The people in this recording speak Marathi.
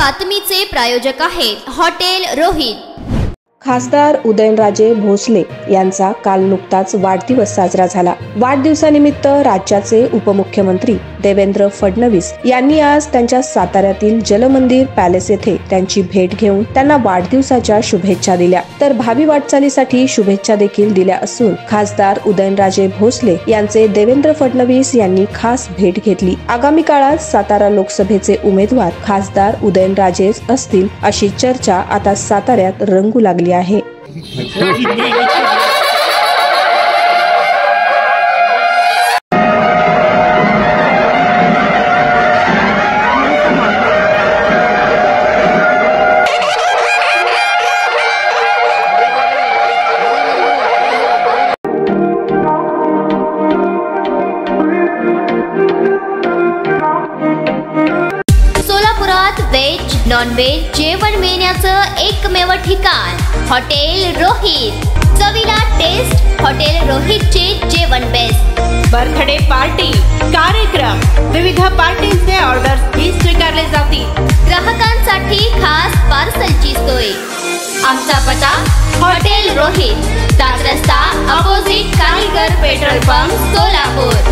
बातमीचे प्रायोजक आहेत हॉटेल रोहित। खासदार उदयनराजे भोसले यांचा काल नुकताच वाढदिवस साजरा झाला। वाढदिवसानिमित्त राज्याचे उपमुख्यमंत्री देवेंद्र फडणवीस यांनी आज त्यांच्या साताऱ्यातील जलमंदिर पॅलेस येथे त्यांची भेट घेऊन त्यांना वाढदिवसाच्या शुभेच्छा दिल्या, तर भावी वाटचालीसाठी शुभेच्छा देखील दिल्या असून खासदार उदयनराजे भोसले यांचे देवेंद्र फडणवीस यांनी खास भेट घेतली। आगामी काळात सातारा लोकसभेचे उमेदवार खासदार उदयनराजेच असतील अशी चर्चा आता साताऱ्यात रंगू लागली आहे। सोलापुरात वेज नॉन वेज जेवण मिळण्याचं एकमेव ठिकाण हॉटेल रोहित। चवीला टेस्ट हॉटेल रोहितचे जेवण बेस्ट। बर्थडे पार्टी, कार्यक्रम, विविध पार्टींचे ऑर्डर्स ही स्वीकारले जातील। ग्राहकांसाठी खास पार्सलची सोय। आमचा पत्ता हॉटेल रोहित, 7 रस्ता opposite Kaligar petrol pump, Solapur.